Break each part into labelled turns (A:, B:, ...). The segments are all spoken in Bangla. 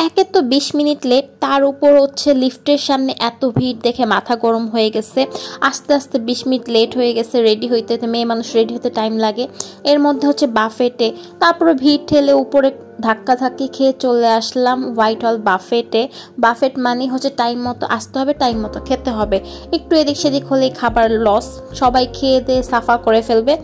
A: একে তো 20 মিনিট লেট, তার উপর হচ্ছে লিফটের সামনে এত ভিড় দেখে মাথা গরম হয়ে গেছে। আস্তে আস্তে 20 মিনিট লেট হয়ে গেছে রেডি হইতে, মেয়ে মানুষ রেডি হতে টাইম লাগে। এর মধ্যে হচ্ছে বাফেটে, তারপরে ভিড় ঠেলে উপরে ধাক্কাধাক্কি খেয়ে চলে আসলাম হোয়াইট হল বাফেটে। বাফেট মানে হচ্ছে টাইম মতো আসতে হবে, টাইম মতো খেতে হবে। একটু এদিক সেদিক হলেই খাবার লস, সবাই খেয়ে দিয়ে সাফা করে ফেলবে।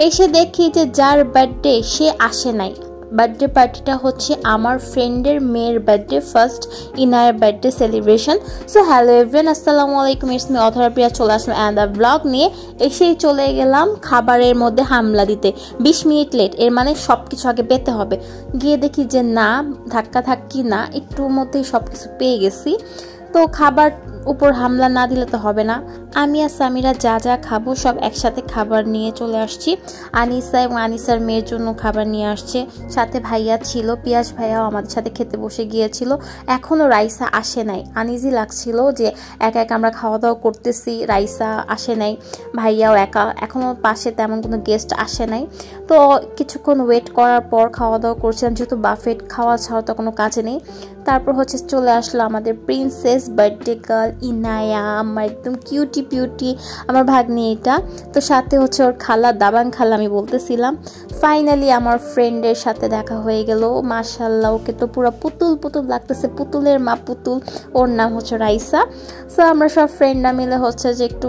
A: এসে দেখি যে যার বার্থডে সে আসে নাই। বার্থডে পার্টিটা হচ্ছে আমার ফ্রেন্ডের মেয়ের birthday, first inner birthday celebration. So hello everyone, আসসালামু আলাইকুম, ইটস মি অথরা প্রিয়া। চলে আসলাম অ্যান্ড দ্য ব্লগ নিয়ে। এসেই চলে গেলাম খাবারের মধ্যে হামলা দিতে। 20 মিনিট লেট, এর মানে সব কিছু আগে পেতে হবে। গিয়ে দেখি যে না, ধাক্কি না, একটুর মধ্যেই সব কিছু পেয়ে গেছি। তো খাবার উপর হামলা না দিলে তো হবে না। আমি আর সামিরা যা যা খাবো সব একসাথে খাবার নিয়ে চলে আসছি। আনিসা এবং আনিসার মেয়ের জন্য খাবার নিয়ে আসছে, সাথে ভাইয়া ছিল, পিয়াস ভাইয়াও আমাদের সাথে খেতে বসে গিয়েছিল। এখনও রাইসা আসে নাই। আনইজি লাগছিল যে একা একা আমরা খাওয়া দাওয়া করতেছি, রাইসা আসে নাই, ভাইয়াও একা, এখনও পাশে তেমন কোনো গেস্ট আসে নাই। তো কিছুক্ষণ ওয়েট করার পর খাওয়া দাওয়া করছিলাম, যেহেতু বাফেট খাওয়া ছাড়া তো কোনো কাজে নেই। তারপর হচ্ছে চলে আসলো আমাদের প্রিন্সেস বার্থডে গার্ল ইনায়া, আমার একদম কিউটি পিউটি আমার ভাগ্নি এটা। তো সাথে হচ্ছে ওর খালা, দাবাং খালা আমি বলতেছিলাম। ফাইনালি আমার ফ্রেন্ডের সাথে দেখা হয়ে গেল। মাশাল্লাহ, ওকে তো পুরো পুতুল পুতুল লাগতেছে, পুতুলের মা পুতুল। ওর নাম হচ্ছে রাইসা। সো আমরা সব ফ্রেন্ডরা মিলে হচ্ছে যে একটু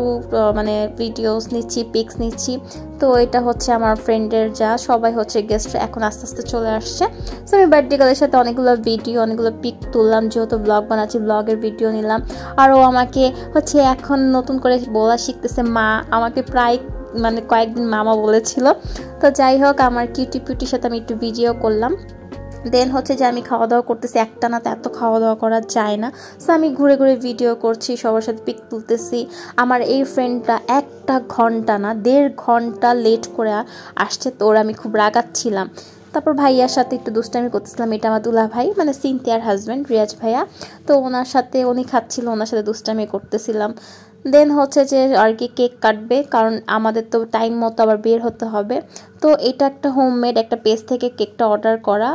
A: মানে ভিডিওস নিচ্ছি, পিকস নিচ্ছি। তো এটা হচ্ছে আমার ফ্রেন্ডের যা, সবাই হচ্ছে গেস্ট এখন আস্তে আস্তে চলে আসছে। সো আমি বার্থডে গার্লের সাথে অনেকগুলো ভিডিও, অনেকগুলো পিক তুললাম, যেহেতু ব্লগ বানাচ্ছি, ব্লগের ভিডিও নিলাম। আর ও আমাকে হচ্ছে এখন নতুন করে বলা শিখতেছে মা, আমাকে প্রায় মানে কয়েকদিন মামা বলেছিল। তো যাই হোক, আমার কিউটি পিউটির সাথে আমি একটু ভিডিও করলাম। দেন হচ্ছে যে আমি খাওয়া দাওয়া করতেছি, একটা না তো এত খাওয়া দাওয়া করা যায় না। সো আমি ঘুরে ঘুরে ভিডিও করছি, সবার সাথে পিক তুলতেছি। আমার এই ফ্রেন্ডটা 1 ঘন্টা না 1.5 ঘন্টা লেট করে আসছে, তো ওরা আমি খুব রাগাচ্ছিলাম। তারপর ভাইয়ার সাথে একটু দুষ্টামি করতেছিলাম। এটা আমার দুলা ভাই, মানে সিনথিয়ার হাজব্যান্ড রিয়াজ ভাইয়া। তো ওনার সাথে উনি খাচ্ছিল, ওনার সাথে দুষ্টামি করতেছিলাম। দেন হচ্ছে যে আর কি কেক কাটবে, কারণ আমাদের তো টাইম মতো আবার বের হতে হবে। তো এটা একটা হোমমেড একটা পেজ থেকে কেকটা অর্ডার করা।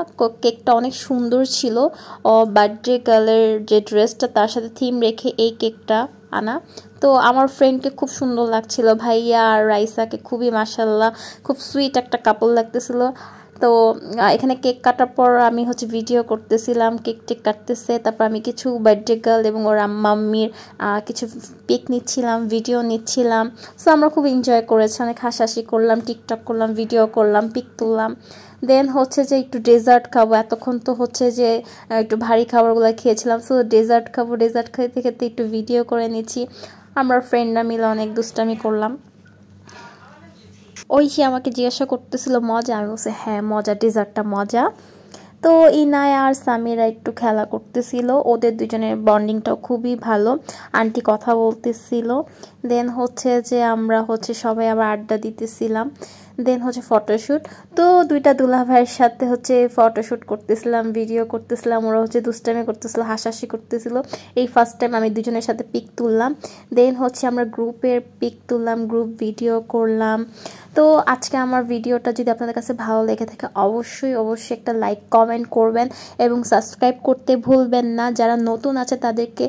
A: কেকটা অনেক সুন্দর ছিল। বার্থডে গার্লের যে ড্রেসটা তার সাথে থিম রেখে এই কেকটা আনা। তো আমার ফ্রেন্ডকে খুব সুন্দর লাগছিল, ভাইয়া আর রাইসাকে খুবই মাশাল্লাহ, খুব সুইট একটা কাপল লাগতেছিল। তো এখানে কেক কাটার পর আমি হচ্ছে ভিডিও করতেছিলাম, কেক টেক কাটতেছে। তারপর আমি কিছু বার্থডে গার্ল এবং ওর মাম্মির কিছু পিক নিচ্ছিলাম, ভিডিও নিচ্ছিলাম। সো আমরা খুব এনজয় করেছি, অনেক হাসাহাসি করলাম, টিকটক করলাম, ভিডিও করলাম, পিক তুললাম। দেন হচ্ছে যে একটু ডেজার্ট খাবো, এতক্ষণ তো হচ্ছে যে একটু ভারী খাবারগুলো খেয়েছিলাম। সো ডেজার্ট খাবো, ডেজার্ট খেতে খেতে একটু ভিডিও করে নিচ্ছি। আমরা ফ্রেন্ডরা মিলে অনেক দুষ্টামি করলাম। ওই সে আমাকে জিজ্ঞাসা করতেছিল মজা, আমি বলছি হ্যাঁ মজা, ডেজার্টটা মজা। তো ইনায়া আর সামিরা একটু খেলা করতেছিল, ওদের দুজনের বন্ডিংটাও খুবই ভালো। আন্টি কথা বলতেছিল। দেন হচ্ছে যে আমরা হচ্ছে সবাই আবার আড্ডা দিতেছিলাম। দেন হচ্ছে ফটোশ্যুট। তো দুইটা দুলা ভাইয়ের সাথে হচ্ছে ফটোশ্যুট করতেছিলাম, ভিডিও করতেছিলাম। ওরা হচ্ছে দুষ্টামি করতেছিল, হাসাহাসি করতেছিল। এই ফার্স্ট টাইম আমি দুজনের সাথে পিক তুললাম। দেন হচ্ছে আমরা গ্রুপের পিক তুললাম, গ্রুপ ভিডিও করলাম। তো আজকে আমার ভিডিওটা যদি আপনাদের কাছে ভালো লেগে থাকে অবশ্যই অবশ্যই একটা লাইক কমেন্ট করবেন এবং সাবস্ক্রাইব করতে ভুলবেন না। যারা নতুন আছে তাদেরকে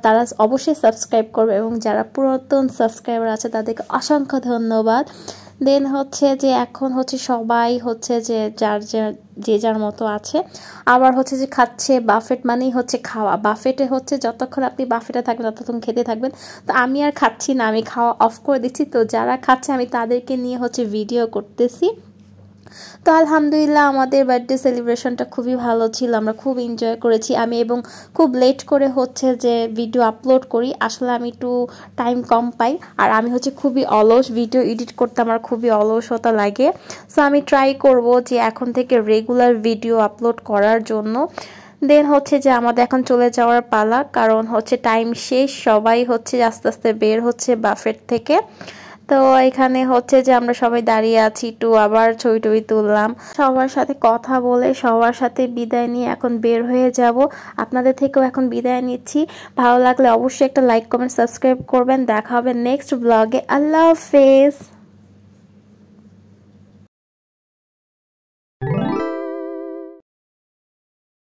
A: তারা অবশ্যই সাবস্ক্রাইব করবে, এবং যারা পুরাতন সাবস্ক্রাইবার আছে তাদেরকে অসংখ্য ধন্যবাদ। দেন হচ্ছে যে এখন হচ্ছে সবাই হচ্ছে যে যার মতো আছে, আবার হচ্ছে যে খাচ্ছে। বাফেট মানেই হচ্ছে খাওয়া, বাফেটে হচ্ছে যতক্ষণ আপনি বাফেটে থাকবেন ততক্ষণ খেতে থাকবেন। তো আমি আর খাচ্ছি না, আমি খাওয়া অফ করে দিচ্ছি। তো যারা খাচ্ছে আমি তাদেরকে নিয়ে হচ্ছে ভিডিও করতেছি। তো আলহামদুলিল্লাহ আমাদের বার্থডে সেলিব্রেশনটা খুবই ভালো ছিল, আমরা খুব এনজয় করেছি। আমি এবং খুব লেট করে হচ্ছে যে ভিডিও আপলোড করি, আসলে আমি একটু টাইম কম পাই। আর আমি হচ্ছে খুবই অলস, ভিডিও এডিট করতে আমার খুবই অলসতা লাগে। সো আমি ট্রাই করব যে এখন থেকে রেগুলার ভিডিও আপলোড করার জন্য। দেন হচ্ছে যে আমাদের এখন চলে যাওয়ার পালা, কারণ হচ্ছে টাইম শেষ, সবাই হচ্ছে আস্তে আস্তে বের হচ্ছে বাফেট থেকে। তো এখানে হচ্ছে যে আমরা সবাই দাঁড়িয়ে আছি, একটু আবার ছবি টবি তুললাম, সবার সাথে কথা বলে সবার সাথে বিদায় নিয়ে এখন বের হয়ে যাব। আপনাদের থেকেও এখন বিদায় নিচ্ছি। ভালো লাগলে অবশ্যই একটা লাইক কমেন্ট সাবস্ক্রাইব করবেন। দেখা হবে নেক্সট ব্লগে। আল্লাহ হাফেজ।